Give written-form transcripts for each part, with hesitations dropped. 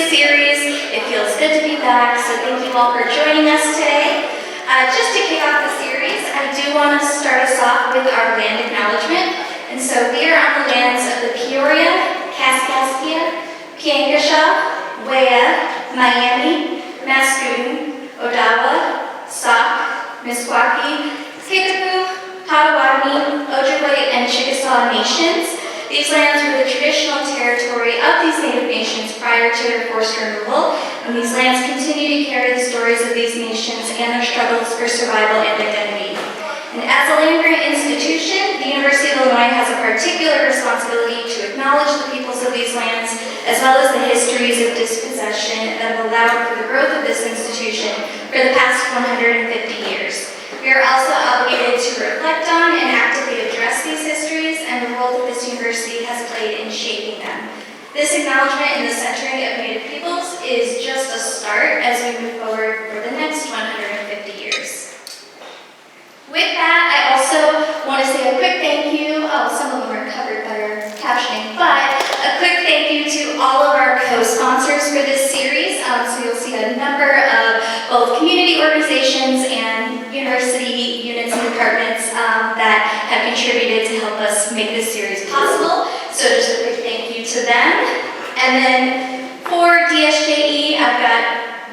this series. It feels good to be back, so thank you all for joining us today. Just to kick off the series, I do want to start us off with our land acknowledgement. And so we are on the lands of the Peoria, Kaskaskia, Piankashaw, Wea, Miami, Mascouten, Odawa, Sauk, Meskwaki, Kickapoo, Potawatomi, Ojibwe, and Chickasaw nations. These lands were the traditional territory of these Native nations prior to their forced removal, and these lands continue to carry the stories of these nations and their struggles for survival and identity. And as a land-grant institution, the University of Illinois has a particular responsibility to acknowledge the peoples of these lands, as well as the histories of dispossession that have allowed for the growth of this institution for the past 150 years. We are also obligated to reflect on and actively address these histories and the role that this university has played in shaping them. This acknowledgement in the centering of Native peoples is just a start as we move forward for the next 150 years. With that, I also want to say a quick thank you. Some of them are covered by our captioning, but a quick thank you to all of our co-sponsors for this series. So you'll see a number of both community organizations and university units and departments that have contributed to help us make this series possible. So just a quick thank you to them. And then for DSJE, I've got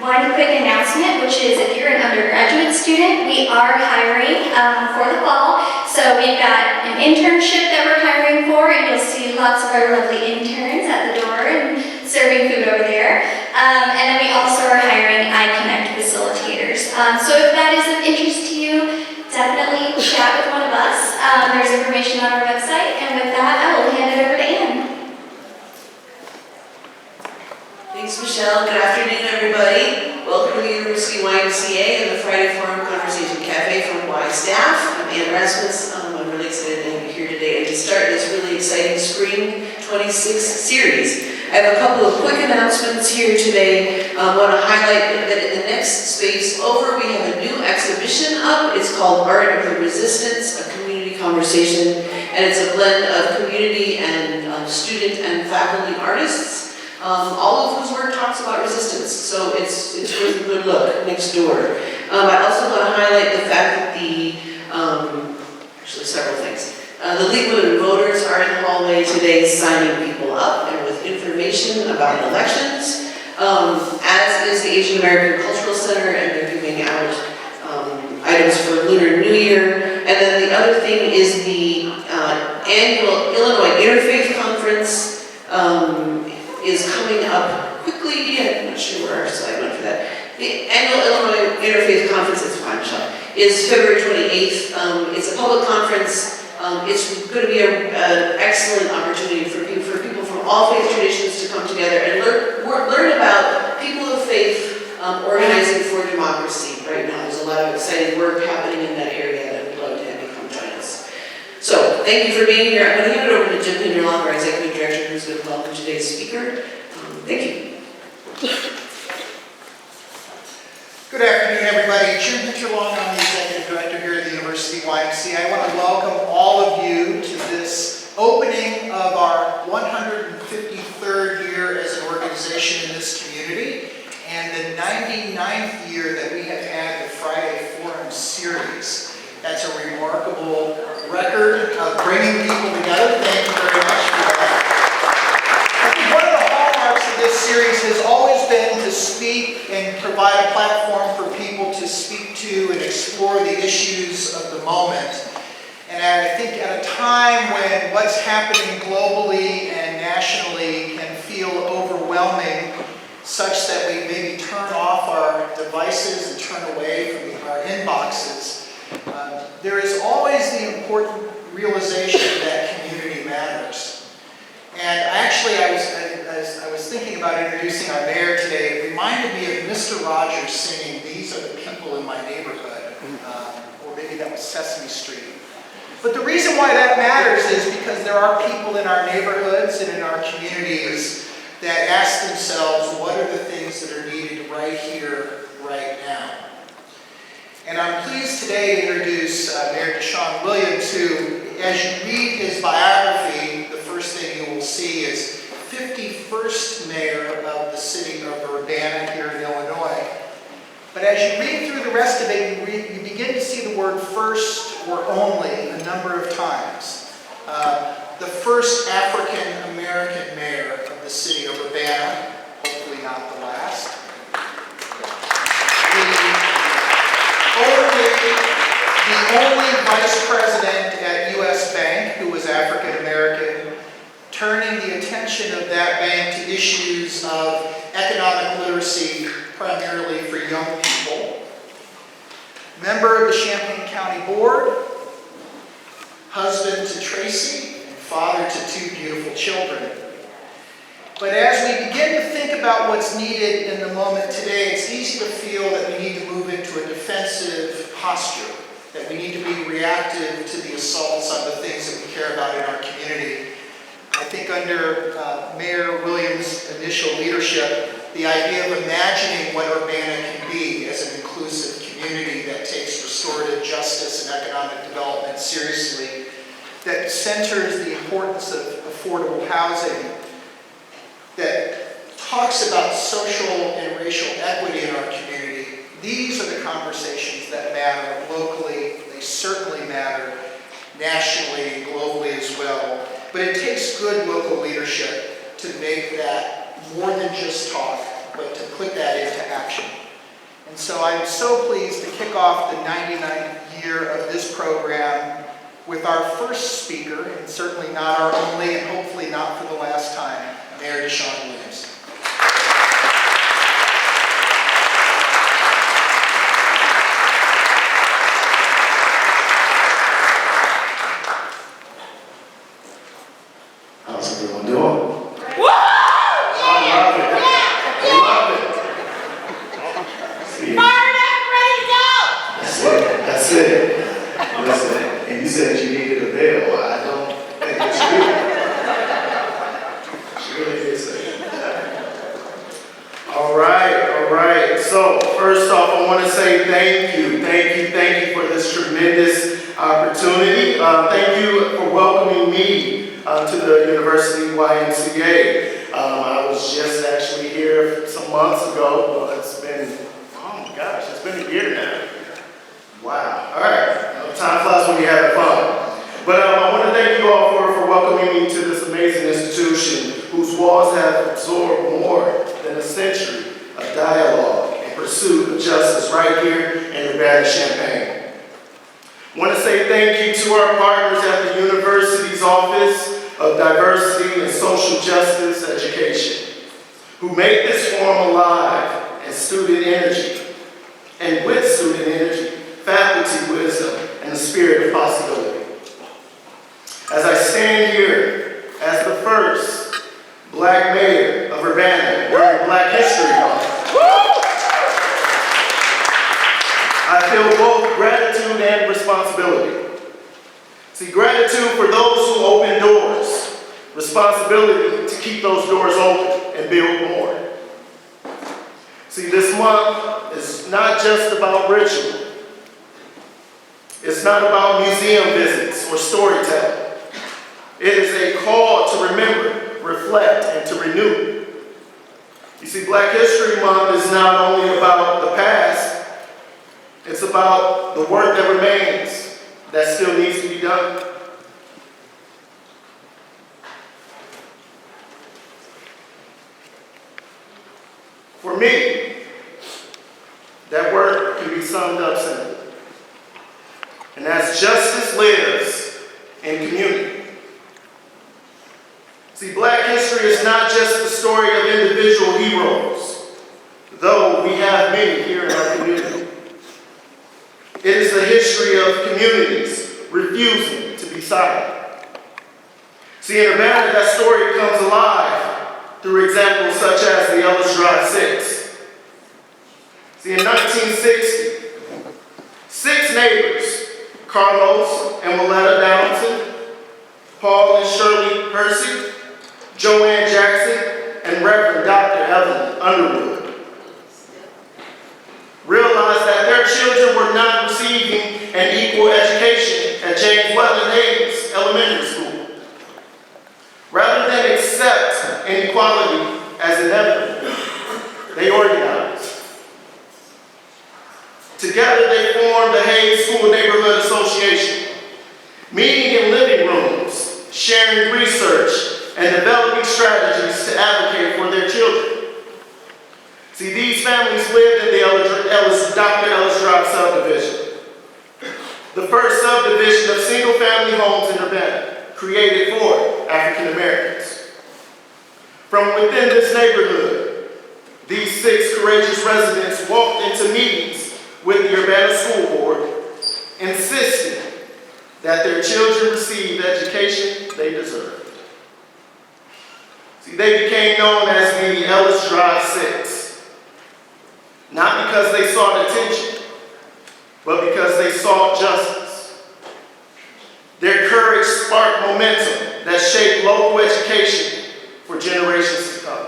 one quick announcement, which is if you're an undergraduate student, we are hiring for the fall. So we've got an internship that we're hiring for, and you'll see lots of our lovely interns at the door and serving food over there. And then we also are hiring iConnect facilitators. So if that is of interest to you, definitely chat with one of us. There's information on our website, and with that, I will hand it over to Ann. Thanks, Michelle. Good afternoon, everybody. Welcome to the University YMCA and the Friday Forum Conversation Cafe from Y staff. I'm Ann Rasmus. I'm really excited to be here today and to start this really exciting Spring 26 series. I have a couple of quick announcements here today. I want to highlight that in the next space over, we have a new exhibition up. It's called Art of the Resistance, a community conversation, and it's a blend of community and student and faculty artists. All of whose work talks about resistance, so it's worth a good look next door. I also want to highlight the fact that actually several things. The League of Women Voters are in the hallway today signing people up and with information about elections, as is the Asian American Cultural Center, and they're giving out items for Lunar New Year. And then the other thing is the annual Illinois Interfaith Conference is coming up quickly. I'm not sure where our slide went for that. The annual Illinois Interfaith Conference, is February 28th. It's a public conference. It's going to be an excellent opportunity for people from all faith traditions to come together and learn about people of faith organizing for democracy right now. There's a lot of exciting work happening in that area, and we'd love to have you come join us. So, thank you for being here. I'm going to hand it over to Jim Hinderlock, our Executive Director, who's going to welcome today's speaker. Thank you. Good afternoon, everybody. Jim Hinderlock, I'm the Executive Director here at the University YMCA. I want to welcome all of you to this opening of our 153rd year as an organization in this community, and the 99th year that we have had the Friday Forum series. That's a remarkable record of bringing people together. Thank you very much for that. I think one of the hallmarks of this series has always been to speak and provide a platform for people to speak to and explore the issues of the moment. And I think at a time when what's happening globally and nationally can feel overwhelming, such that we maybe turn off our devices and turn away from our inboxes, there is always the important realization that community matters. And actually, as I was thinking about introducing our mayor today, it reminded me of Mr. Rogers singing, "These are the people in my neighborhood," or maybe that was Sesame Street. But the reason why that matters is because there are people in our neighborhoods and in our communities that ask themselves, what are the things that are needed right here, right now? And I'm pleased today to introduce Mayor DeShawn Williams, who, as you read his biography, the first thing you will see is 51st mayor of the city Urbana here in Illinois. But as you read through the rest of it, you begin to see the word first or only a number of times. The first African-American mayor of the city of Urbana, hopefully not the last. The only vice president at U.S. Bank who was African-American, turning the attention of that bank to issues of economic literacy, primarily for young people. Member of the Champaign County Board, husband to Tracy, and father to two beautiful children. But as we begin to think about what's needed in the moment today, it's easy to feel that we need to move into a defensive posture, that we need to be reactive to the assaults on the things that we care about in our community. I think under Mayor Williams' initial leadership, the idea of imagining what Urbana can be as an inclusive community that takes restorative justice and economic development seriously, that centers the importance of affordable housing, that talks about social and racial equity in our community. These are the conversations that matter locally. They certainly matter nationally and globally as well. But it takes good local leadership to make that more than just talk, but to put that into action. And so I'm so pleased to kick off the 99th year of this program with our first speaker, and certainly not our only, and hopefully not for the last time, Mayor DeShawn Williams. How's everyone doing? I love it. See? That's it. Listen, and you said you needed a veil. I don't think it's true. She really did say that. All right. So, first off, I want to say thank you for this tremendous opportunity. Thank you for welcoming me to the University YMCA. I was just actually here some months ago. Well, it's been, oh my gosh, it's been a year now. Wow. All right. Time flies when you're having fun. But I want to thank you all for welcoming me to this amazing institution whose walls have absorbed more than a century of dialogue and pursuit of justice right here in Urbana, Champaign. I want to say thank you to our partners at the university's Office of Diversity and Social Justice Education, who make this forum alive and student energy, and with student energy, faculty wisdom, and the spirit of possibility. As I stand here as the first Black mayor of Urbana during Black History Month, I feel both gratitude and responsibility. See, gratitude for those who open doors, responsibility to keep those doors open and build more. See, this month is not just about ritual. It's not about museum visits or storytelling. It is a call to remember, reflect, and to renew. You see, Black History Month is not only about the past, it's about the work that remains, that still needs to be done. For me, that work can be summed up simply. And that's justice lives in community. See, Black history is not just the story of individual heroes, though we have many here in our community. It is the history of communities refusing to be silent. See, in Urbana, that story comes alive through examples such as the Ellis Drive 6. See, in 1960, 6 neighbors, Carlos and Willetta Downton, Paul and Shirley Percy, Joanne Jackson, and Reverend Dr. Evelyn Underwood, realized that their children were not receiving an equal education at James Weldon Hayes Elementary School. Rather than accept inequality as inevitable, they organized association, meeting in living rooms, sharing research, and developing strategies to advocate for their children. See, these families lived in the Dr. Ellis Drive subdivision, the first subdivision of single-family homes in Urbana, created for African Americans. From within this neighborhood, these 6 courageous residents walked into meetings with the Urbana School Board, insisting that their children receive the education they deserved. See, they became known as the Ellis Drive Six, not because they sought attention, but because they sought justice. Their courage sparked momentum that shaped local education for generations to come.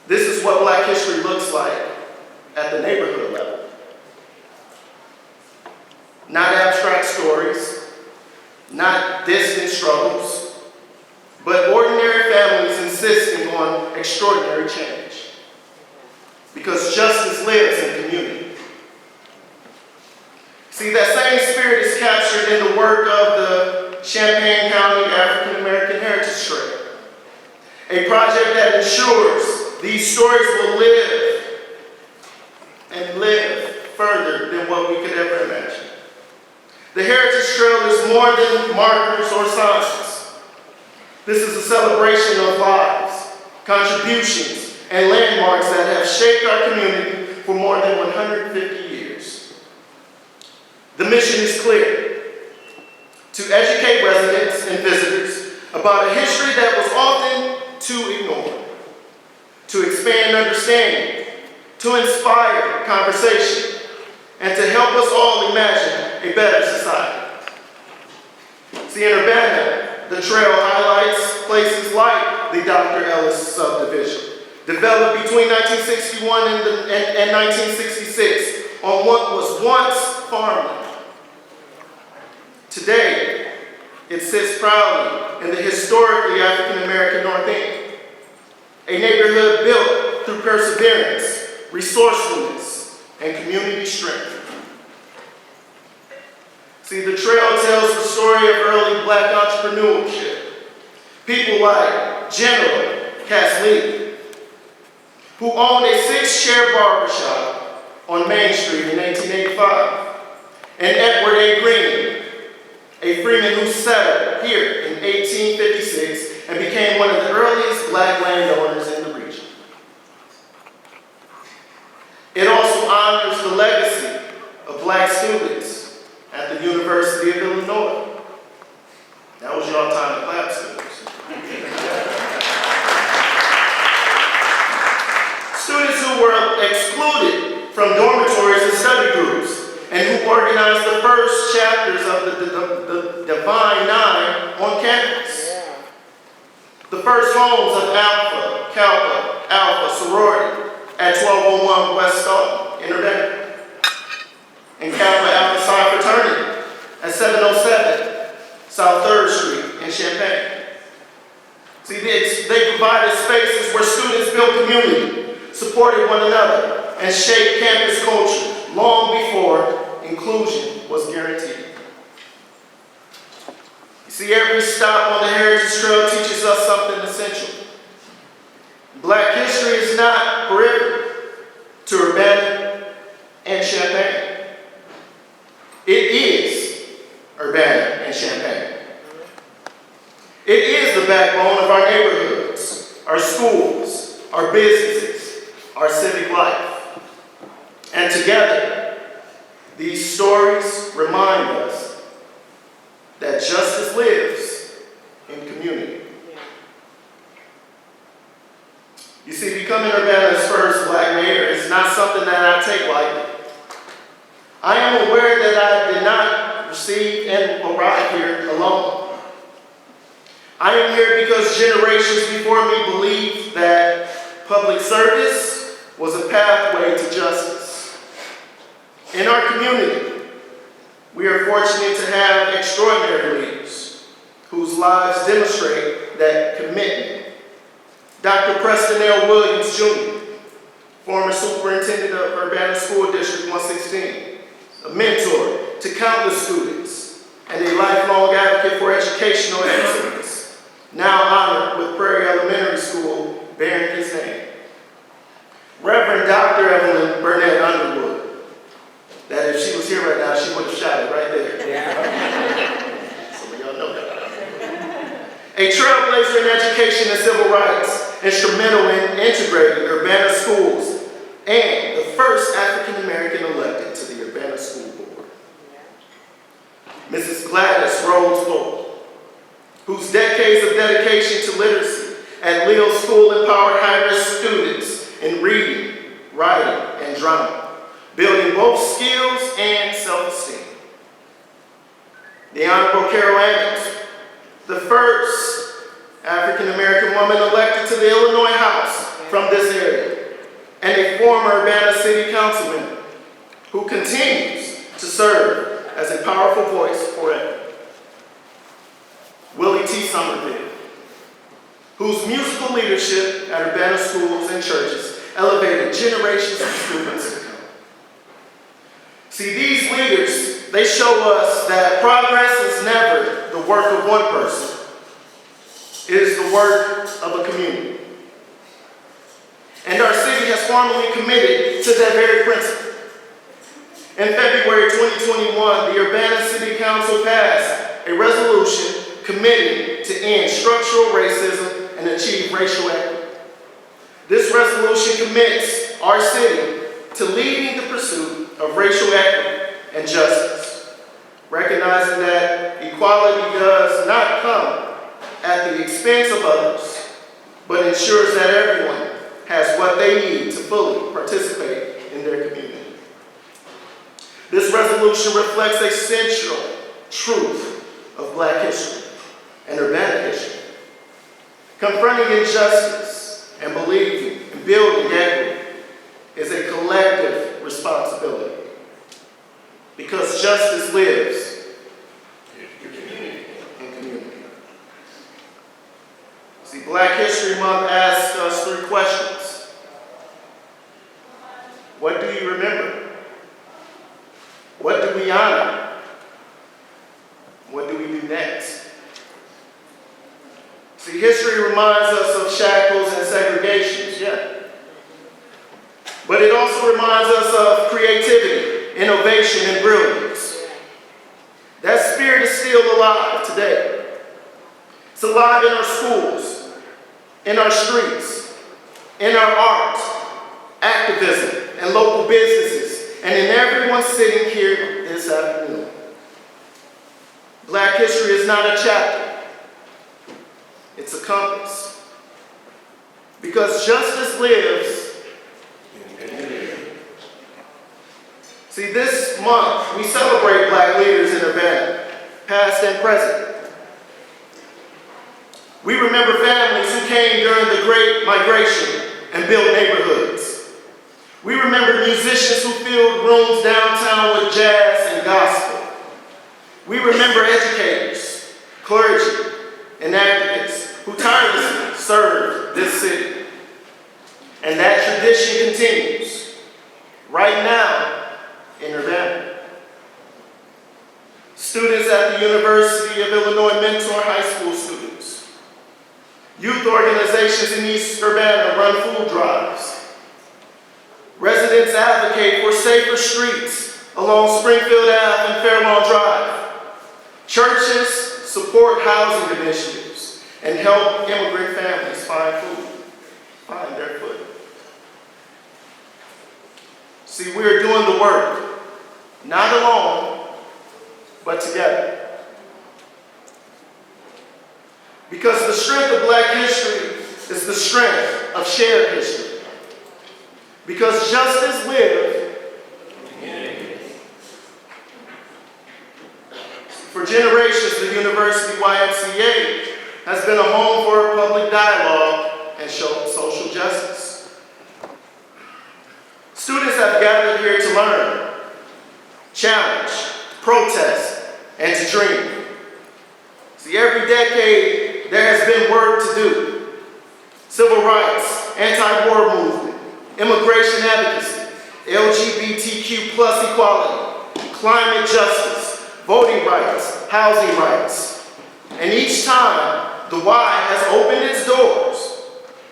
This is what Black history looks like at the neighborhood level. Not abstract stories, not distant struggles, but ordinary families insisting on extraordinary change. Because justice lives in community. See, that same spirit is captured in the work of the Champaign County African American Heritage Trail, a project that ensures these stories will live and live further than what we could ever imagine. The Heritage Trail is more than markers or signs. This is a celebration of lives, contributions, and landmarks that have shaped our community for more than 150 years. The mission is clear: to educate residents and visitors about a history that was often too ignored, to expand understanding, to inspire conversation, and to help us all imagine a better society. See, in Urbana, the trail highlights places like the Dr. Ellis subdivision, developed between 1961 and 1966 on what was once farmland. Today, it sits proudly in the historically African American North End, a neighborhood built through perseverance, resourcefulness, and community strength. See, the trail tells the story of early Black entrepreneurship. People like General Cass Lee, who owned a 6-chair barbershop on Main Street in 1885, and Edward A. Green, a freeman who settled here in 1856 and became one of the earliest Black landowners in the region. It also honors the legacy of Black students at the University of Illinois. That was your time to clap, students. Students who were excluded from dormitories and study groups, and who organized the first chapters of the Divine Nine on campus. The first homes of Alpha, Kappa, Alpha sorority at 1201 West Stoughton in Urbana, and Kappa Alpha Psi fraternity at 707 South 3rd Street in Champaign. See, they provided spaces where students built community, supported one another, and shaped campus culture long before inclusion was guaranteed. You see, every stop on the Heritage Trail teaches us something essential. Black history is not peripheral to Urbana and Champaign. It is Urbana and Champaign. It is the backbone of our neighborhoods, our schools, our businesses, our civic life. And together, these stories remind us that justice lives in community. You see, becoming Urbana's first Black mayor is not something that I take lightly. I am aware that I did not receive and arrive here alone. I am here because generations before me believed that public service was a pathway to justice. In our community, we are fortunate to have extraordinary leaders whose lives demonstrate that commitment. Dr. Preston L. Williams, Jr., former superintendent of Urbana School District 116, a mentor to countless students and a lifelong advocate for educational excellence, now honored with Prairie Elementary School bearing his name. Reverend Dr. Evelyn Burnett Underwood. That if she was here right now, she would have shouted right there. Yeah. Some of y'all know that. A trailblazer in education and civil rights, instrumental in integrating Urbana schools, and the first African American elected to the Urbana School Board. Mrs. Gladys Rhodes Bolt, whose decades of dedication to literacy at Leo School empowered high-risk students in reading, writing, and drama, building both skills and self-esteem. The Honorable Carol Adams, the first African-American woman elected to the Illinois House from this area, and a former Urbana City Councilman who continues to serve as a powerful voice forever. Willie T. Somerville, whose musical leadership at Urbana schools and churches elevated generations of students to come. See, these leaders, they show us that progress is never the work of one person. It is the work of a community. And our city has formally committed to that very principle. In February 2021, the Urbana City Council passed a resolution committing to end structural racism and achieve racial equity. This resolution commits our city to leading the pursuit of racial equity and justice, recognizing that equality does not come at the expense of others, but ensures that everyone has what they need to fully participate in their community. This resolution reflects a central truth of Black history and Urbana history. Confronting injustice and believing and building equity is a collective responsibility, because justice lives in community. See, Black History Month asks us 3 questions. What do you remember? What do we honor? What do we do next? See, history reminds us of shackles and segregations, yeah. But it also reminds us of creativity, innovation, and brilliance. That spirit is still alive today. It's alive in our schools, in our streets, in our art, activism, and local businesses, and in everyone sitting here this afternoon. Black history is not a chapter. It's a compass. Because justice lives in community. See, this month we celebrate Black leaders in Urbana, past and present. We remember families who came during the Great Migration and built neighborhoods. We remember musicians who filled rooms downtown with jazz and gospel. We remember educators, clergy, and activists who tirelessly served this city. And that tradition continues right now in Urbana. Students at the University of Illinois mentor high school students. Youth organizations in East Urbana run food drives. Residents advocate for safer streets along Springfield Ave and Fairlawn Drive. Churches support housing initiatives and help immigrant families find their food. See, we're doing the work, not alone, but together. Because the strength of Black history is the strength of shared history. Because justice lives in community. For generations, the University YMCA has been a home for public dialogue and social justice. Students have gathered here to learn, challenge, protest, and to dream. See, every decade there has been work to do. Civil rights, anti-war movement, immigration advocacy, LGBTQ+ equality, climate justice, voting rights, housing rights. And each time, the Y has opened its doors.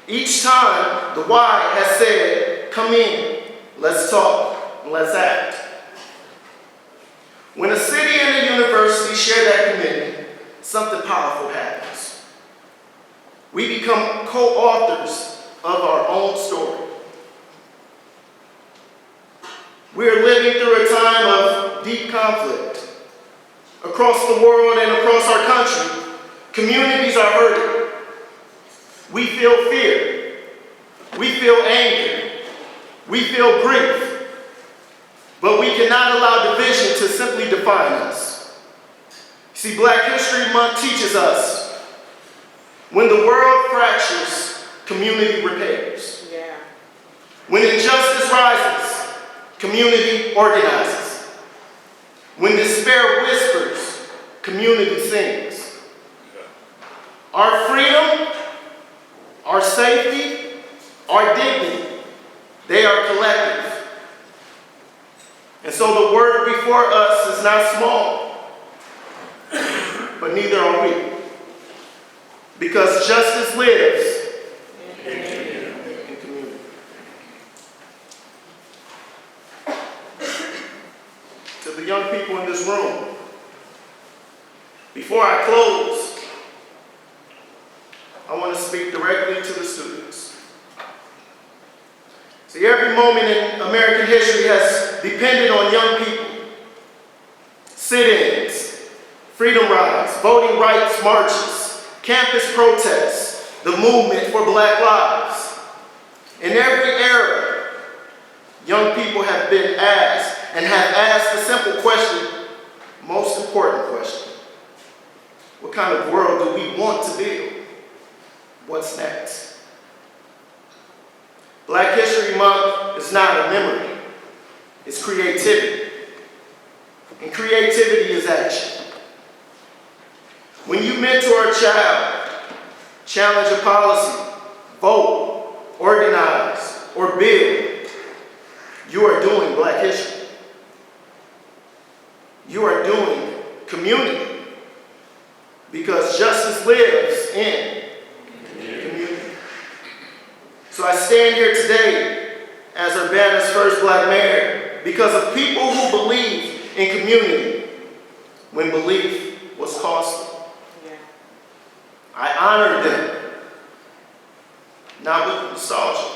Each time, the Y has said, come in, let's talk, and let's act. When a city and a university share that commitment, something powerful happens. We become co-authors of our own story. We are living through a time of deep conflict. Across the world and across our country, communities are hurting. We feel fear. We feel anger. We feel grief. But we cannot allow division to simply define us. See, Black History Month teaches us when the world fractures, community repairs. Yeah. When injustice rises, community organizes. When despair whispers, community sings. Our freedom, our safety, our dignity, they are collective. And so the work before us is not small, but neither are we. Because justice lives in community. To the young people in this room, before I close, I want to speak directly to the students. See, every moment in American history has depended on young people. Sit-ins, freedom rides, voting rights marches, campus protests, the movement for Black lives. In every era, young people have been asked and have asked the simple question, most important question. What kind of world do we want to build? What's next? Black History Month is not a memory, it's creativity. And creativity is action. When you mentor a child, challenge a policy, vote, organize, or build, you are doing Black history. You are doing community. Because justice lives in community. So I stand here today as Urbana's first Black mayor because of people who believe in community when belief was costly. Yeah. I honor them, not with nostalgia,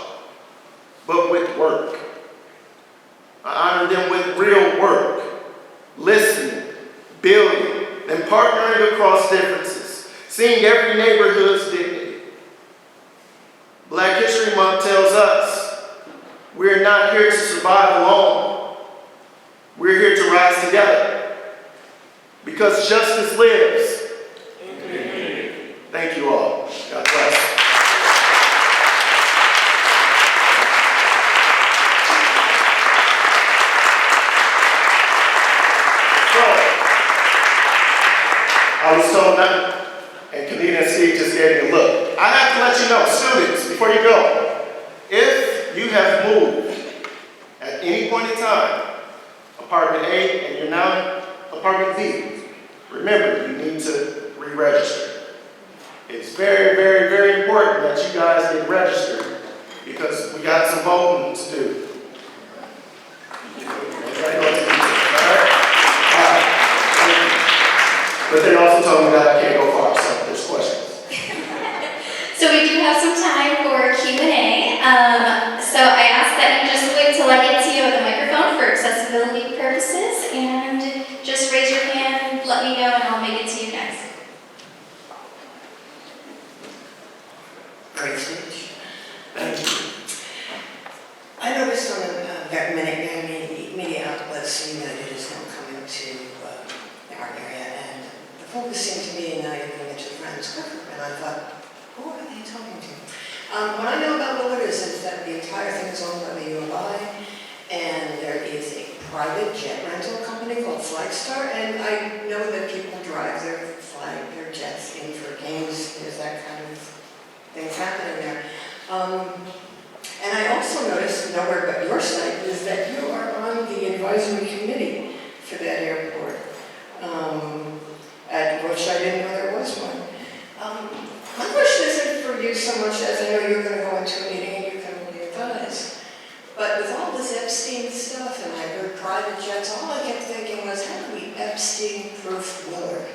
but with work. I honor them with real work, listening, building, and partnering across differences, seeing every neighborhood's dignity. Black History Month tells us we're not here to survive alone. We're here to rise together because justice lives. Thank you all. God bless. So, I was told that, and Kanina and Steve just gave me a look. I have to let you know, students, before you go, if you have moved at any point in time, apartment A, and you're now in apartment B, remember, you need to re-register. It's very, very, very important that you guys get registered because we got some voting to do. But they also told me that I can't go far, so there's questions. So we do have some time for Q&A. So I ask that you just wait till I get to you at the microphone for accessibility purposes, and just raise your hand, let me know, and I'll make it to you next. Great speech. I noticed on the media outlets seeing that it is now coming to our area, and the focus seemed to be now you're going into Friends River, and I thought, who are they talking to? What I know about Willard is that the entire thing is owned by the U of I, and there is a private jet rental company called Flagstar, and I know that people drive their jets in for games. There's that kind of things happening there. And I also noticed, nowhere but your site, is that you are on the advisory committee for that airport. at which I didn't know there was one. My question isn't for you so much as I know you're going to go into a meeting and you can only advise. But with all this Epstein stuff, and I heard private jets, all I kept thinking was, how do we Epstein-proof Willard?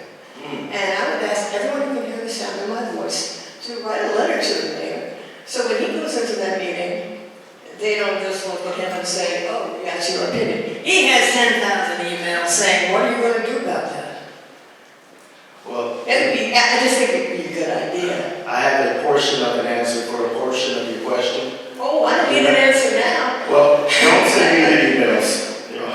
And I would ask everyone who can hear the sound of my voice to write a letter to the mayor, so when he goes into that meeting, they don't just look at him and say, oh, that's your opinion. He has 10,000 emails saying, what are you going to do about that? Well, I just think it would be a good idea. I have a portion of an answer for a portion of your question. Oh, I don't need an answer now. Well, don't send me the emails. You know.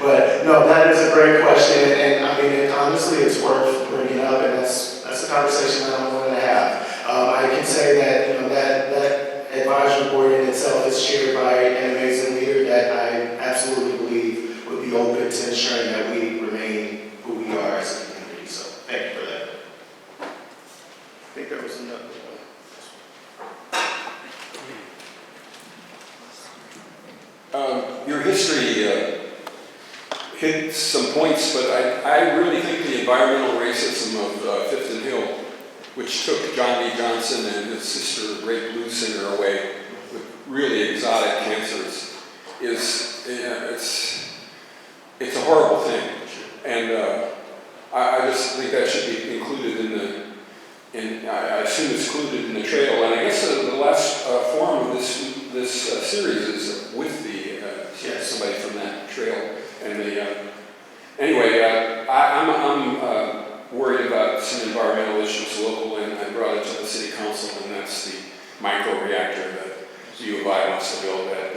But no, that is a great question, and I mean, honestly, it's worth bringing up, and that's a conversation that I'm willing to have. I can say that that advisory board in itself is chaired by an amazing leader that I absolutely believe would be open to ensuring that we remain who we are as a community. So thank you for that. I think there was another one. Your history hit some points, but I really think the environmental racism of Fifth and Hill, which took John D. Johnson and his sister, the great blues singer, away with really exotic cancers, it's a horrible thing. And I just think that should be included I assume it's included in the trail. And I guess the last forum of this series is with somebody from that trail. And anyway, I'm worried about some environmental issues local, and I brought it to the city council, and that's the microreactor that U of I wants to build at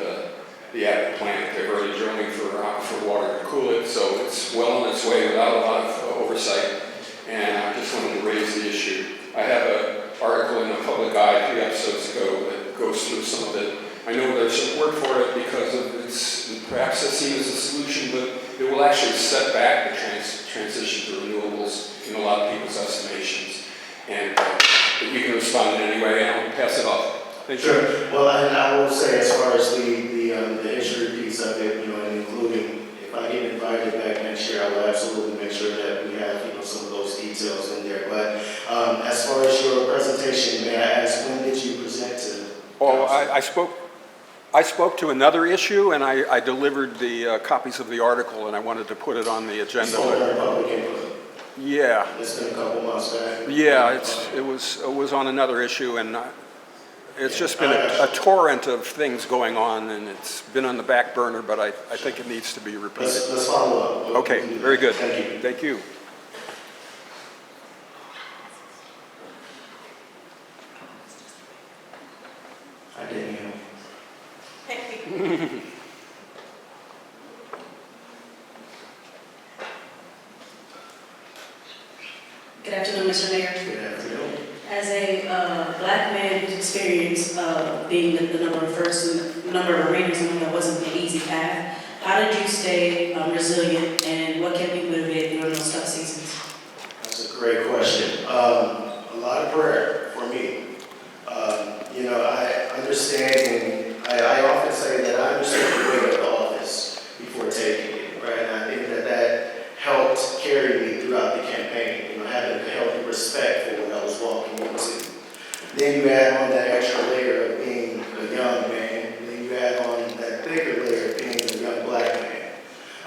the Abbott plant. They're already drilling for aquifer water to cool it, so it's well on its way without a lot of oversight. And I just wanted to raise the issue. I have an article in the Public Eye 3 episodes ago that goes through some of it. I know there's support for it because of perhaps it's seen as a solution, but it will actually set back the transition to renewables in a lot of people's estimations. And you can respond in any way, and I'll pass it off. Thank you. Sure. Well, I will say, as far as the injury piece of it, and including if I get invited back next year, I will absolutely make sure that we have some of those details in there. But as far as your presentation, may I ask, when did you present to? Oh, I spoke to another issue, and I delivered the copies of the article, and I wanted to put it on the agenda. Public input. Yeah. It's been a couple months back. Yeah, it was on another issue, and it's just been a torrent of things going on, and it's been on the back burner, but I think it needs to be repeated. Let's follow up. Okay, very good. Thank you. Thank you. I didn't hear. Good afternoon, Mr. Mayor. Good afternoon. As a black man who's experienced being the number of Rangers, I know that wasn't an easy path. How did you stay resilient, and what kept you motivated during those tough seasons? That's a great question. A lot of prayer for me. I understand, and I often say that I understand the weight of the office before taking it, right? And I think that helped carry me throughout the campaign, having a healthy respect for what I was walking into. Then you add on that extra layer of being a young man, and then you add on that bigger layer of being a young black man.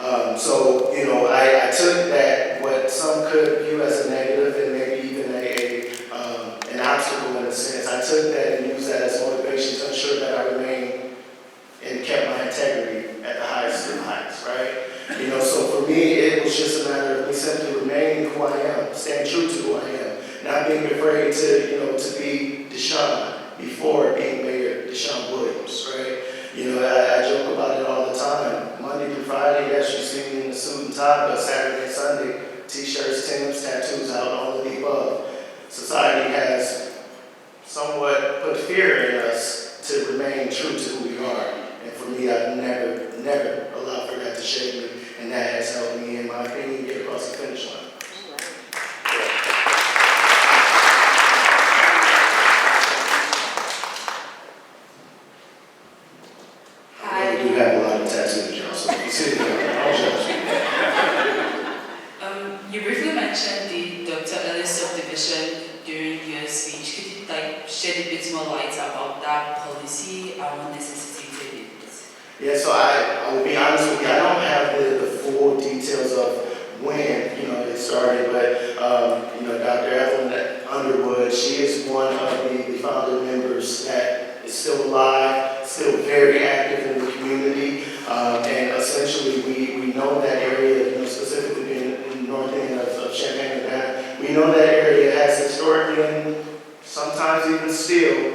I took that, what some could view as a negative and maybe even an obstacle in a sense, I took that and used that as motivation to ensure that I remained and kept my integrity at the highest of heights, right? So for me, it was just a matter of me simply remaining who I am, staying true to who I am, not being afraid to be DeShawn before being Mayor DeShawn Williams, right? I joke about it all the time. Monday through Friday, yes, you see me in a suit and tie, but Saturday and Sunday, t-shirts, Timbs, tattoos, out, all of the above. Society has somewhat put fear in us to remain true to who we are. And for me, I've never allowed for that to shake me, and that has helped me, in my opinion, get across the finish line. I do have a lot of tattoos, y'all, so you see, I'm joking. that policy and what necessitated it. Yeah, so I will be honest with you, I don't have the full details of when, it started, but, Dr. Evelyn Underwood, she is one of the founder members that is still alive, still very active in the community, and essentially we know that area, specifically in the north end of Champaign, Urbana, we know that area has historically and sometimes even still,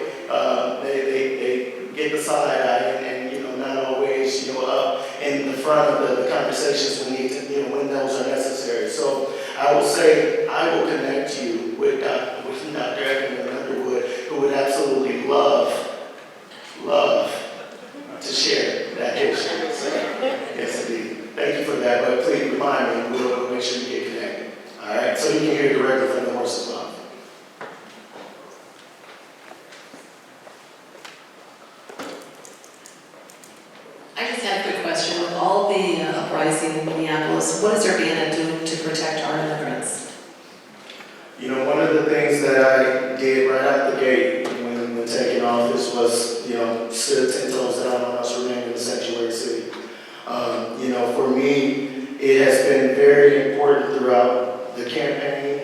they get the side eye and not always, up in the front of the conversations we need to, when those are necessary. So I will say, I will connect you with Dr. Evelyn Underwood, who would absolutely love to share that history. So, yes, indeed. Thank you for that, but please remind me, we'll make sure you get connected. All right, so you can hear directly from the horse's mouth. I just had a quick question. With all the uprising in Minneapolis, what is Urbana doing to protect our immigrants? One of the things that I did right out the gate when taking office was, stood 10 toes down on us remaining a sanctuary city. For me, it has been very important throughout the campaign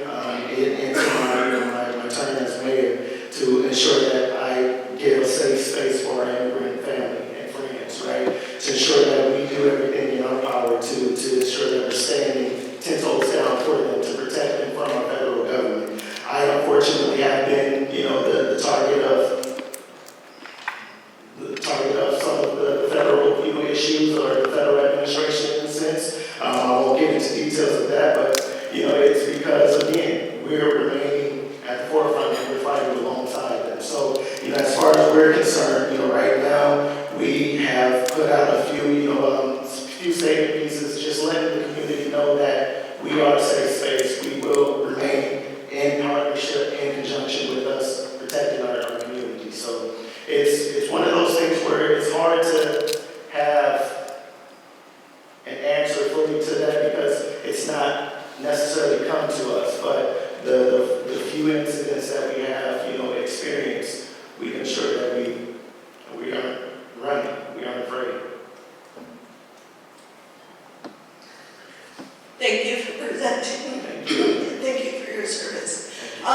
into my term as mayor to ensure that I give a safe space for our immigrant family and friends, right? To ensure that we do everything in our power to ensure that we're standing 10 toes down for them, to protect them from our federal government. I unfortunately have been, the target of some of the federal, issues or the federal administration in a sense. I won't get into details of that, but it's because again we're remaining at the forefront and we're fighting alongside them. So as far as we're concerned, right now we have put out a few statement pieces, just letting the community know that we are a safe space. We will remain in partnership, in conjunction with us, protecting our community. So it's one of those things where it's hard to have an answer fully to that because it's not necessarily come to us. But the few incidents that we have, experienced, we can ensure that we aren't running, we aren't afraid. Thank you for presenting. Thank you for your service. I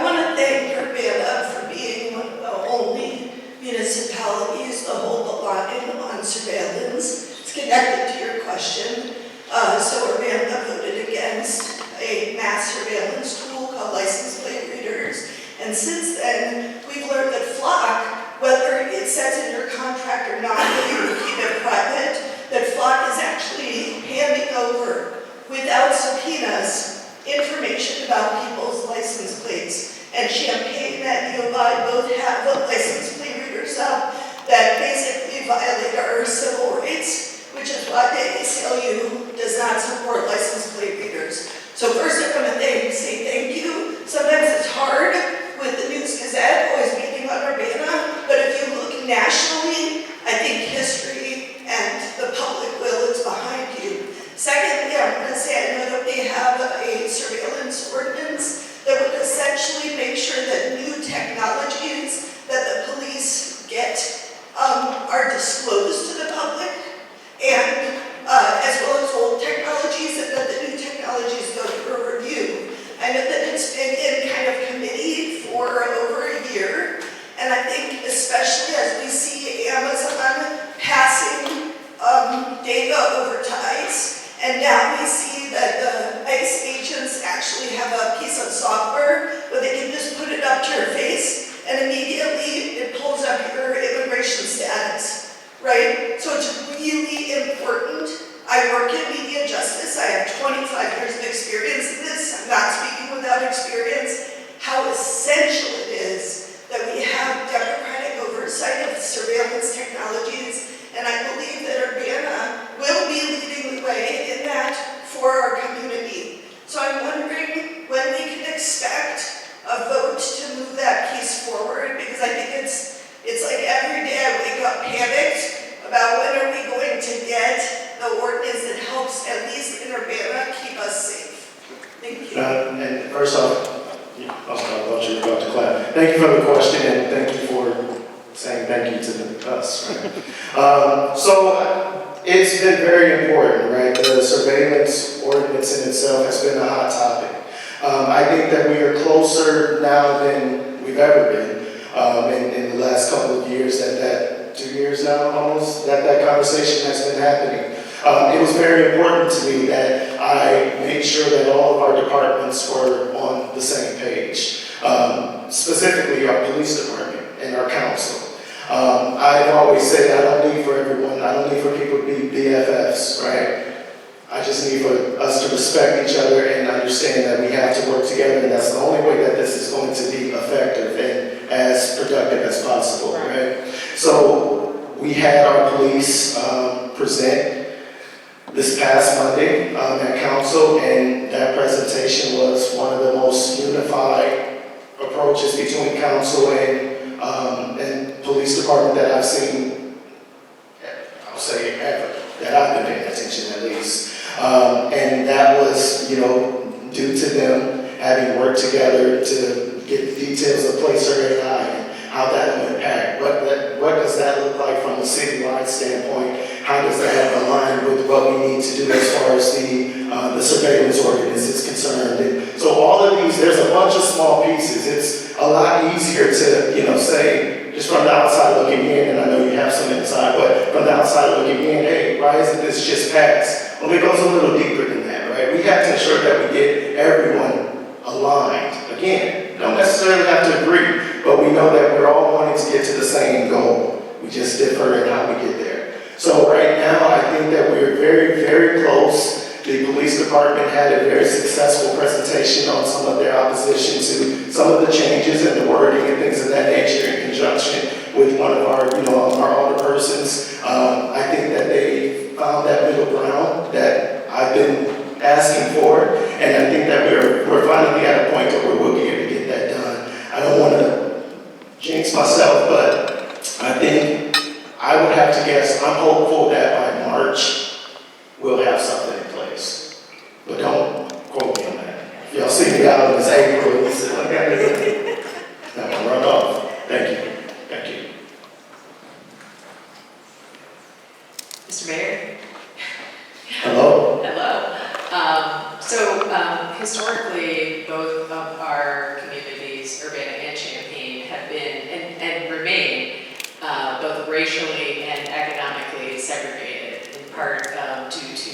want to thank Urbana for being one of the only municipalities to hold the line on surveillance. It's connected to your question. So Urbana voted against a mass surveillance tool called license plate readers. And since then, we've learned that Flock, whether it says in your contract or not, whether you keep it private, that Flock is actually handing over, without subpoenas, information about people's license plates. And Champaign and Urbana both have license plate readers up that basically violate our civil rights, which is why the ACLU does not support license plate readers. So first I want to say thank you. Sometimes it's hard with the News Gazette always beating on Urbana, but if you look nationally, I think history and the public will is behind you. Secondly, I'm going to say I know that we have a surveillance ordinance that would essentially make sure that new technologies that the police get are disclosed to the public, and as well as old technologies, and that the new technologies go through a review. I know that it's been in kind of committee for over a year, and I think especially as we see Amazon passing data over ties, and now we see that the ICE agents actually have a piece of software where they can just put it up to your face and immediately it pulls up your immigration status, right? So it's really important. I work in media justice. I have 25 years of experience in this. I'm not speaking without experience. How essential it is that we have democratic oversight of surveillance technologies, and I believe that Urbana will be leading the way in that for our community. So I'm wondering when we can expect a vote to move that piece forward, because I think it's like every day I wake up panicked about when are we going to get the ordinance that helps at least in Urbana keep us safe. Thank you. And first off, I thought you were about to clap. Thank you for the question and thank you for to us, right? So it's been very important, right? The surveillance ordinance in itself has been a hot topic. I think that we are closer now than we've ever been in the last couple of years, 2 years now almost, that conversation has been happening. It was very important to me that I made sure that all of our departments were on the same page, specifically our police department and our council. I've always said I don't need for everyone, I don't need for people to be BFFs, right? I just need for us to respect each other and understand that we have to work together, and that's the only way that this is going to be effective and as productive as possible, right? So we had our police present this past Monday at council, and that presentation was one of the most unified approaches between council and police department that I've seen, I'll say ever, that I've been paying attention at least. And that was, due to them having worked together to get the details of placer AI and how that will impact. What does that look like from a citywide standpoint? How does that align with what we need to do as far as the surveillance ordinance is concerned? And so all of these, there's a bunch of small pieces. It's a lot easier to, say, just from the outside looking in, and I know you have some inside, but from the outside looking in, hey, why isn't this just passed? Well, it goes a little deeper than that, right? We have to ensure that we get everyone aligned. Again, don't necessarily have to agree, but we know that we're all wanting to get to the same goal. We just differ in how we get there. So right now, I think that we're very, very close. The police department had a very successful presentation on some of their opposition to some of the changes in the wording and things of that nature in conjunction with one of our, our older persons. I think that they found that middle ground that I've been asking for, and I think that we're finally at a point where we'll be able to get that done. I don't want to jinx myself, but I think I would have to guess, I'm hopeful that by March, we'll have something in place. But don't quote me on that. If y'all see me out in this April, you say, like that, I'm gonna run off. Thank you. Thank you. Mr. Mayor? Hello? Hello. Historically, both of our communities, Urbana and Champaign, have been and remain both racially and economically segregated, in part due to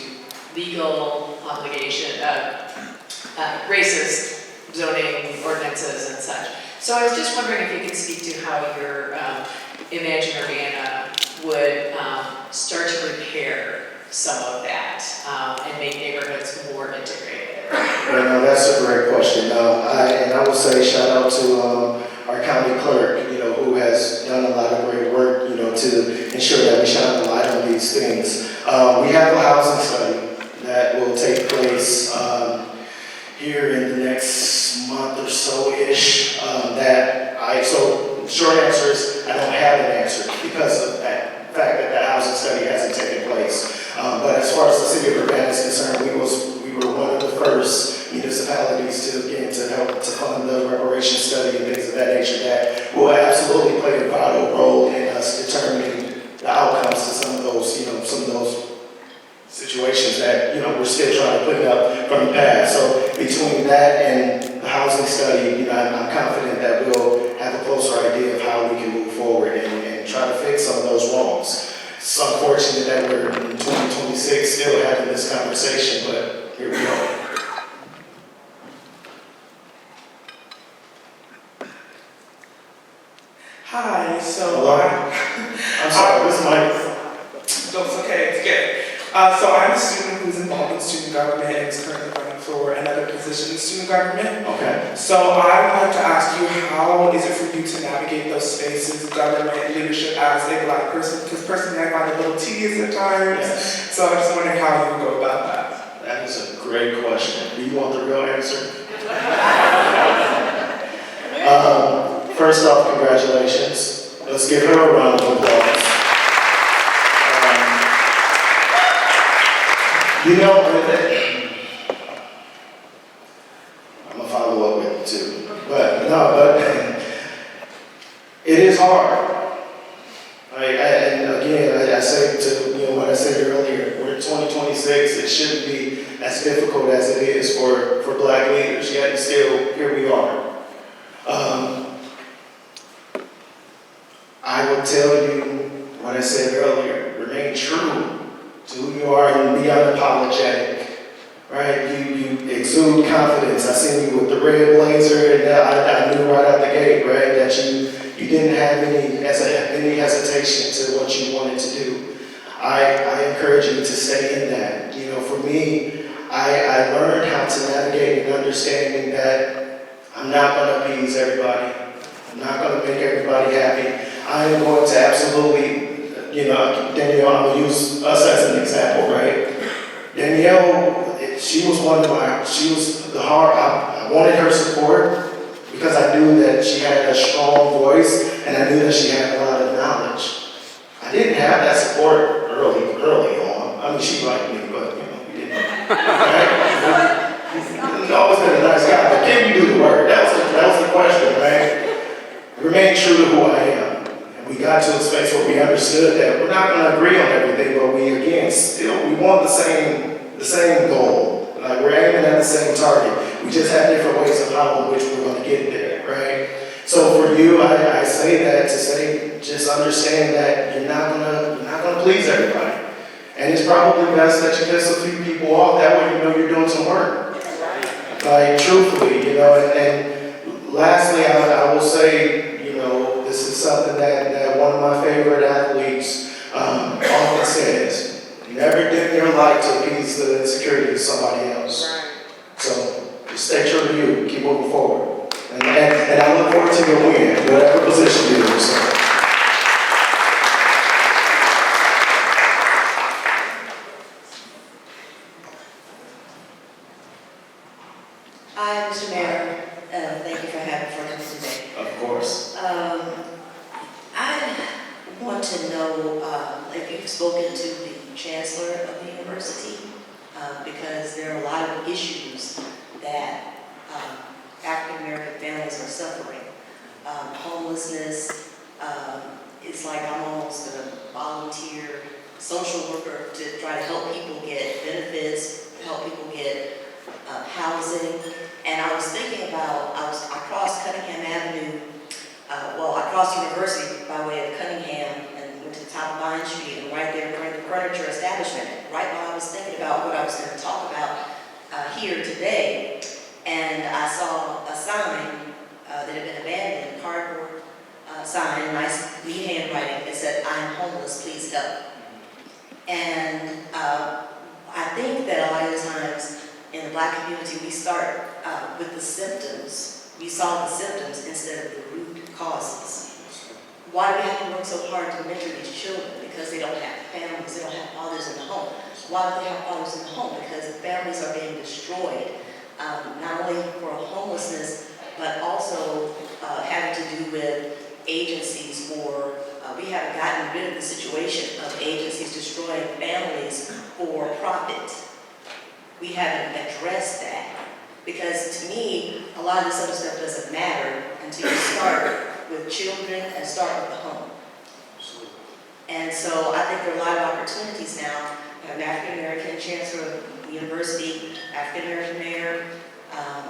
legal obligation, racist zoning ordinances and such. So I was just wondering if you could speak to how your Imagine Urbana would start to repair some of that and make neighborhoods more integrated. Well, no, that's a great question. I will say shout out to our county clerk, who has done a lot of great work, to ensure that we shine a light on these things. We have a housing study that will take place here in the next month or so-ish. So short answer is I don't have an answer because of that fact that that housing study hasn't taken place. But as far as the city of Urbana is concerned, we were one of the first municipalities to help to fund the reparation study and things of that nature that will absolutely play a vital role in us determining the outcomes to some of those situations that we're still trying to clean up from the past. So between that and the housing study, I'm confident that we'll have a closer idea of how we can move forward and try to fix some of those wrongs. It's unfortunate that we're in 2026 still having this conversation, but here we go. Hi, so Hello? I'm sorry, this mic. No, it's okay, it's good. So I'm a student who's involved in student government and is currently running for another position in student government. Okay. So I wanted to ask you, how is it for you to navigate those spaces, government, leadership as a Black person? Because personally I find it a little tedious at times. Yes. So I'm just wondering how you go about that. That is a great question. Do you want the real answer? First off, congratulations. Let's give her a round of applause. I'm gonna follow up with it too. But it is hard. Right, and again, I say to, what I said earlier, we're in 2026, it shouldn't be as difficult as it is for Black leaders, yet still, here we are. I will tell you what I said earlier, remain true to who you are and be unapologetic, right? You exude confidence. I seen you with the red blazer, and I knew right out the gate, right, that you didn't have any hesitation to what you wanted to do. I encourage you to stay in that. For me, I learned how to navigate and understanding that I'm not going to appease everybody. I'm not going to make everybody happy. I am going to absolutely, Danielle, I'm going to use us as an example, right? Danielle, she was I wanted her support because I knew that she had a strong voice and I knew that she had a lot of knowledge. I didn't have that support early on. I mean, she liked me, but, we didn't. Right? He's always been a nice guy, but can you do the work? That was the question, right? Remain true to who I am. We got to a space where we understood that we're not going to agree on everything, but we want the same goal. Like, we're aiming at the same target. We just have different ways of how in which we're going to get there, right? So for you, I say that to say, just understand that you're not gonna please everybody, and it's probably best that you piss a few people off. That way, you're doing some work. Like, truthfully, and lastly, I will say, this is something that one of my favorite athletes often says: never dim your light to appease the insecurity of somebody else. So just stay true to you, keep moving forward, and I look forward to your win, whatever position you're in. So. Hi, Mr. Mayor. Thank you for having us today. Of course. I want to know if you've spoken to the chancellor of the university, because there are a lot of issues that African American families are suffering. Homelessness. It's like I'm almost a volunteer social worker to try to help people get benefits, help people get housing. And I was thinking about, I crossed Cunningham Avenue, I crossed University by way of Cunningham and went to the top of Vine Street, and right there in the furniture establishment, right while I was thinking about what I was going to talk about here today, and I saw a sign that had been abandoned, cardboard sign, nice neat handwriting. It said, "I am homeless, please help." And I think that a lot of times in the Black community, we start with the symptoms. We solve the symptoms instead of the root causes. Why do we have to work so hard to mentor these children? Because they don't have families, they don't have fathers in the home. Why do they have fathers in the home? Because the families are being destroyed, not only for homelessness, but also having to do with agencies for, we haven't gotten rid of the situation of agencies destroying families for profit. We haven't addressed that. Because to me, a lot of this other stuff doesn't matter until you start with children and start with the home. And so I think there are a lot of opportunities now. We have an African American chancellor of the university, African American mayor.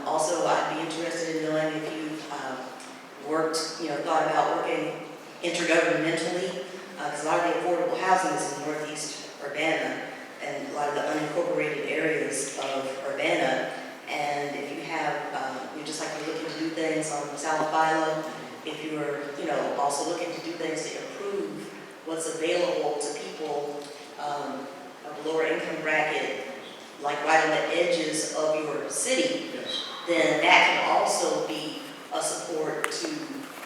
Also, I'd be interested in knowing if you've thought about working intergovernmentally, because a lot of the affordable housing is in Northeast Urbana and a lot of the unincorporated areas of Urbana. And if you have, you're just like you're looking to do things on South Philo, if you're, also looking to do things to improve what's available to people of lower income bracket, like right on the edges of your city, then that can also be a support to,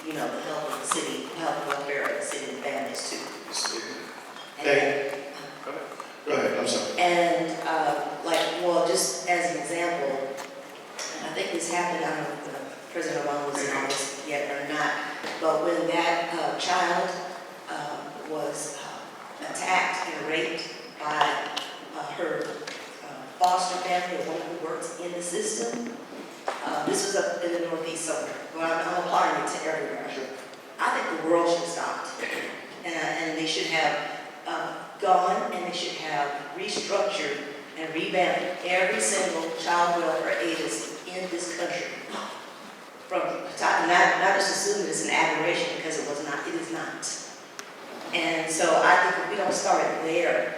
the health of the city, health and welfare of the city and families too. Go ahead, I'm sorry. And just as an example, and I think this happened, I don't know if President Obama was in office yet or not, but when that child was attacked and raped by her foster family, a woman who works in the system, this was up in the Northeast somewhere, but I'm applying it to everywhere. I think the world should stop. And the they should have gone and they should have restructured and revamped every single child welfare agency in this country. From not just assuming it's an aberration, because it is not. And so I think if we don't start there,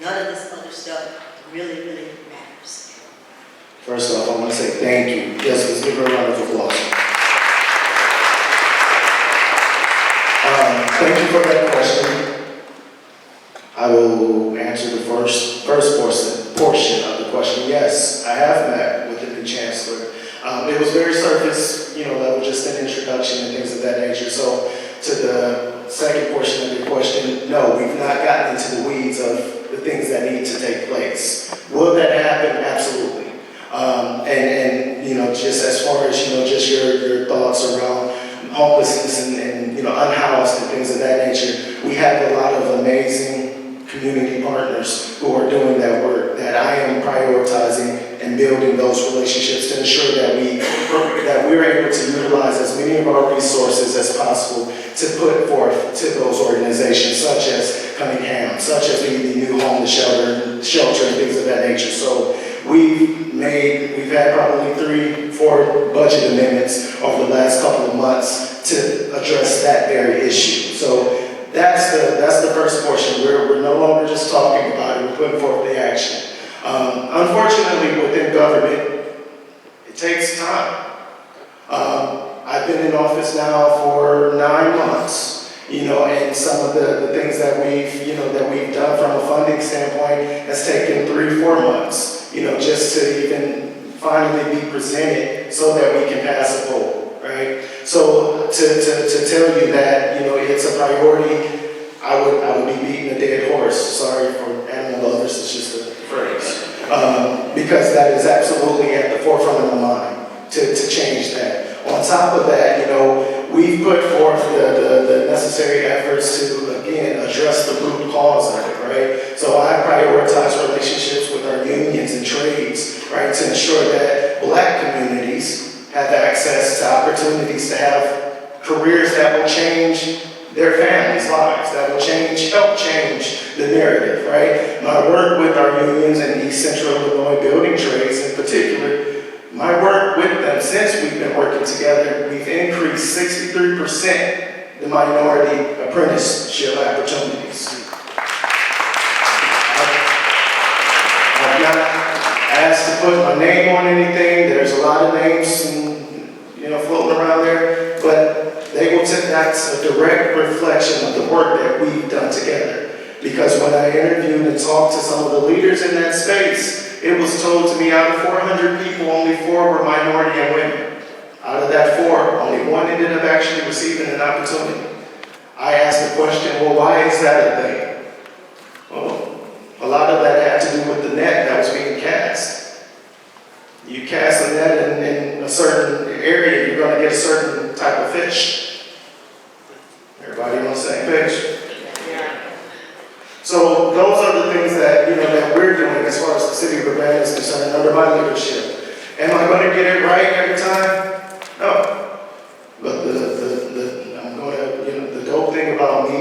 none of this other stuff really, really matters. First off, I want to say thank you. Yes, let's give her a round of applause. Thank you for that question. I will answer the first portion of the question. Yes, I have met with the new chancellor. It was very surface, level, just an introduction and things of that nature. So to the second portion of your question, no, we've not gotten into the weeds of the things that need to take place. Will that happen? Absolutely. Just as far as, just your thoughts around homelessness and unhoused and things of that nature, we have a lot of amazing community partners who are doing that work that I am prioritizing and building those relationships to ensure that we're able to utilize as many of our resources as possible to put forth to those organizations, such as Cunningham, such as the new homeless shelter and things of that nature. So we've had probably 3-4 budget amendments over the last couple of months to address that very issue. So that's the first portion. We're no longer just talking about it, we're putting forth the action. Unfortunately, within government, it takes time. I've been in office now for 9 months, and some of the things that we've done from a funding standpoint has taken 3-4 months, just to even finally be presented so that we can pass a poll, right? So to tell you that, it's a priority, I would be beating a dead horse. Sorry for animal lovers, it's just a phrase. Because that is absolutely at the forefront of my mind to change that. On top of that, we've put forth the necessary efforts to, again, address the root cause of it, right? So I prioritize relationships with our unions and trades, right, to ensure that Black communities have access to opportunities to have careers that will change their families' lives, that will help change the narrative, right? My work with our unions in East Central Illinois building trades in particular, my work with them since we've been working together, we've increased 63% the minority apprenticeship opportunities. I've not asked to put my name on anything. There's a lot of names floating around there, but that's a direct reflection of the work that we've done together. Because when I interviewed and talked to some of the leaders in that space, it was told to me out of 400 people, only 4 were minority and women. Out of that 4, only 1 ended up actually receiving an opportunity. I asked the question, well, why is that a thing? Well, a lot of that had to do with the net that was being cast. You cast a net in a certain area, you're going to get a certain type of fish. Everybody on the same page? Yeah. So those are the things that that we're doing as far as the city of Urbana is concerned under my leadership. Am I going to get it right every time? No. But the dope thing about me,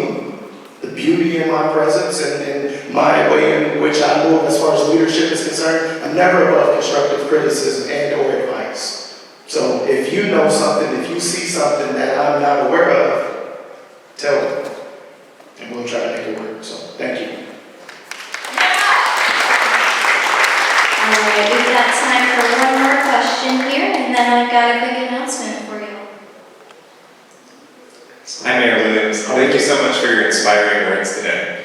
the beauty in my presence and my way in which I move as far as leadership is concerned, I'm never above constructive criticism and or advice. So if you know something, if you see something that I'm not aware of, tell me. And we'll try to make it work. So thank you. All right, we've got time for one more question here, and then I've got a quick announcement for you. Hi, Mayor Williams. Thank you so much for your inspiring words today.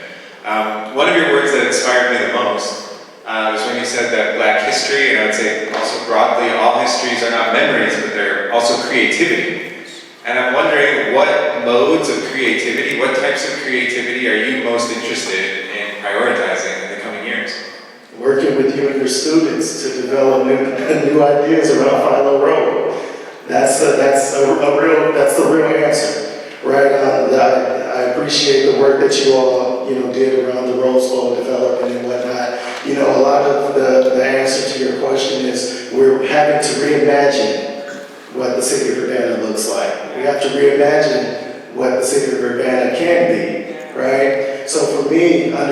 One of your words that inspired me the most was when you said that Black history, and I would say also broadly, all histories are not memories, but they're also creativity. And I'm wondering what modes of creativity, what types of creativity are you most interested in prioritizing in the coming years? Working with you and your students to develop new ideas around Philo Road. That's the real answer, right? I appreciate the work that you all did around the Rose Bowl development and whatnot. A lot of the answer to your question is we're having to reimagine what the city of Urbana looks like. We have to reimagine what the city of Urbana can be, right?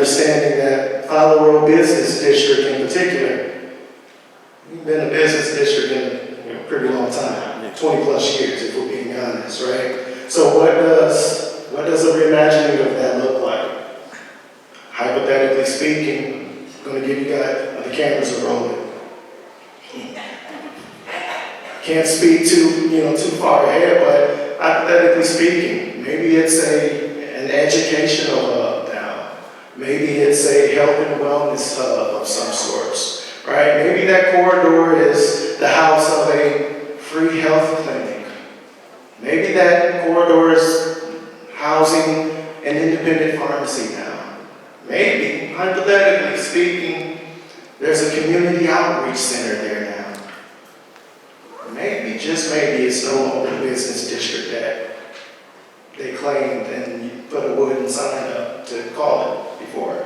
understanding that Fowler Business District in particular, we've been a business district in a pretty long time, 20 plus years if we're being honest, right? So what does a reimagining of that look like? Hypothetically speaking, I'm going to give you guys, the cameras are rolling. Can't speak too far ahead, but hypothetically speaking, maybe it's an educational hub now. Maybe it's a health and wellness hub of some sorts, right? Maybe that corridor is the house of a free health clinic. Maybe that corridor is housing an independent pharmacy now. Maybe, hypothetically speaking, there's a community outreach center there now. Maybe, just maybe, it's no longer the business district that they claimed and you put a wooden sign up to call it before.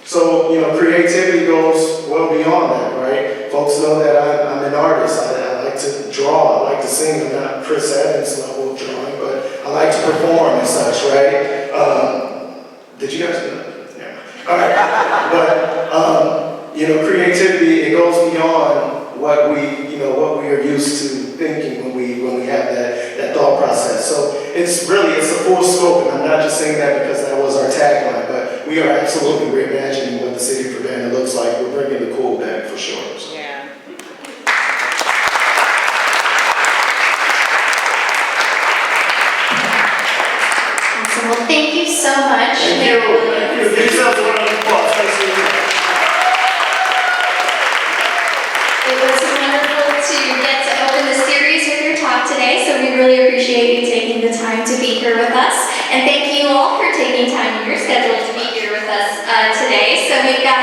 So, creativity goes well beyond that, right? Folks know that I'm an artist. I like to draw, I like to sing. I'm not Chris Evans level of drawing, but I like to perform and such, right? Did you guys know that? Yeah. All right. But, creativity, it goes beyond what we are used to thinking when we have that thought process. So it's a full scope, and I'm not just saying that because that was our tagline, but we are absolutely reimagining what the city of Urbana looks like. We're bringing the cool back for sure. So. Yeah. Awesome. Well, thank you so much. Thank you. Give yourselves a round of applause. Thanks so much. It was wonderful to get to open the series with your talk today, so we really appreciate you taking the time to be here with us. And thank you all for taking time in your schedule to be here with us today. So we've got,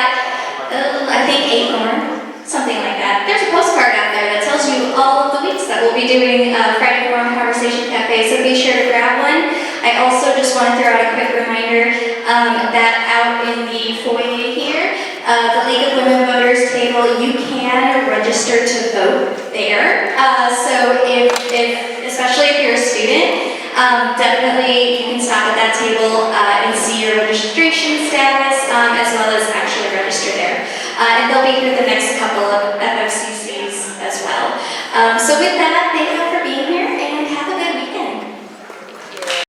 I think, 8 more, something like that. There's a postcard out there that tells you all of the weeks that we'll be doing Friday Forum Conversation Cafe, so be sure to grab one. I also just want to throw out a quick reminder that out in the foyer here, the League of Women Voters table, you can register to vote there. So especially if you're a student, definitely you can stop at that table and see your registration status as well as actually register there. And they'll be here the next couple of FFCCs as well. So with that,